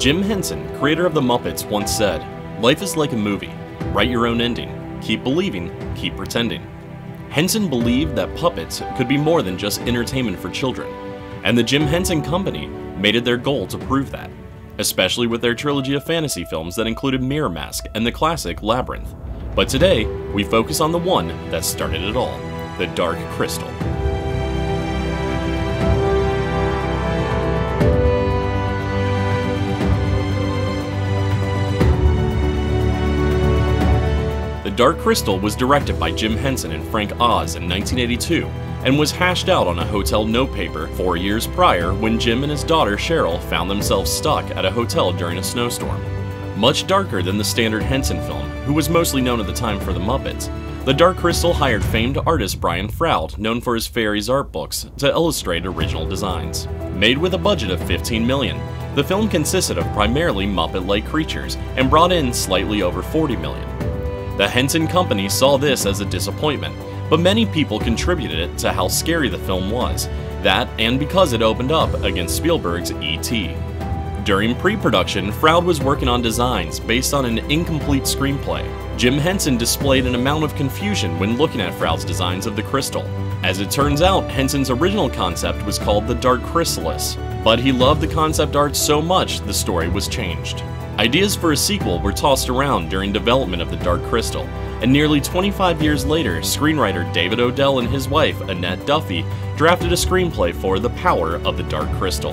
Jim Henson, creator of the Muppets, once said, "Life is like a movie. Write your own ending. Keep believing, keep pretending." Henson believed that puppets could be more than just entertainment for children, and the Jim Henson Company made it their goal to prove that, especially with their trilogy of fantasy films that included MirrorMask and the classic Labyrinth. But today, we focus on the one that started it all, the Dark Crystal. The Dark Crystal was directed by Jim Henson and Frank Oz in 1982 and was hashed out on a hotel notepaper 4 years prior when Jim and his daughter Cheryl found themselves stuck at a hotel during a snowstorm. Much darker than the standard Henson film, who was mostly known at the time for the Muppets, The Dark Crystal hired famed artist Brian Froud, known for his Faeries art books, to illustrate original designs. Made with a budget of $15 million, the film consisted of primarily Muppet-like creatures and brought in slightly over $40 million. The Henson Company saw this as a disappointment, but many people contributed it to how scary the film was, that and because it opened up against Spielberg's E.T. During pre-production, Froud was working on designs based on an incomplete screenplay. Jim Henson displayed an amount of confusion when looking at Froud's designs of the crystal. As it turns out, Henson's original concept was called the Dark Chrysalis, but he loved the concept art so much the story was changed. Ideas for a sequel were tossed around during development of the Dark Crystal, and nearly 25 years later, screenwriter David Odell and his wife, Annette Duffy, drafted a screenplay for The Power of the Dark Crystal.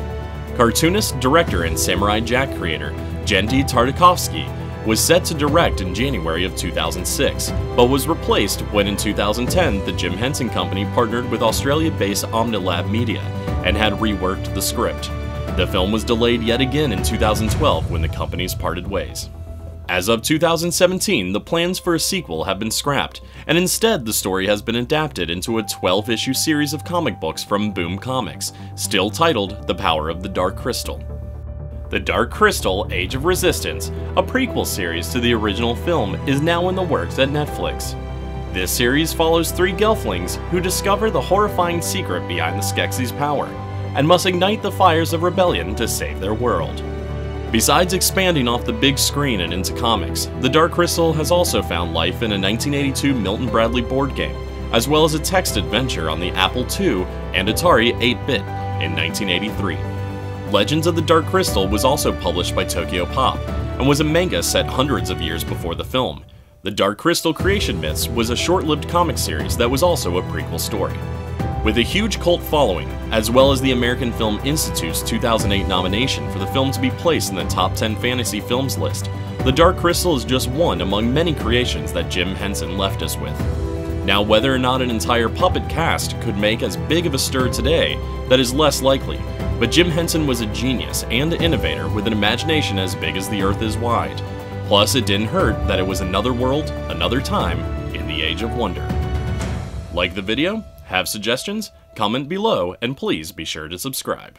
Cartoonist, director, and Samurai Jack creator Genndy Tartakovsky was set to direct in January of 2006, but was replaced when in 2010 the Jim Henson Company partnered with Australia-based Omnilab Media and had reworked the script. The film was delayed yet again in 2012 when the companies parted ways. As of 2017, the plans for a sequel have been scrapped, and instead the story has been adapted into a 12-issue series of comic books from Boom Comics, still titled The Power of the Dark Crystal. The Dark Crystal: Age of Resistance, a prequel series to the original film, is now in the works at Netflix. This series follows 3 Gelflings who discover the horrifying secret behind the Skeksis' power, and must ignite the fires of rebellion to save their world. Besides expanding off the big screen and into comics, The Dark Crystal has also found life in a 1982 Milton Bradley board game, as well as a text adventure on the Apple II and Atari 8-bit in 1983. Legends of the Dark Crystal was also published by Tokyo Pop, and was a manga set hundreds of years before the film. The Dark Crystal Creation Myths was a short-lived comic series that was also a prequel story. With a huge cult following, as well as the American Film Institute's 2008 nomination for the film to be placed in the top 10 fantasy films list, The Dark Crystal is just one among many creations that Jim Henson left us with. Now, whether or not an entire puppet cast could make as big of a stir today, that is less likely, but Jim Henson was a genius and innovator with an imagination as big as the earth is wide. Plus, it didn't hurt that it was another world, another time, in the Age of Wonder. Like the video? Have suggestions? Comment below, and please be sure to subscribe.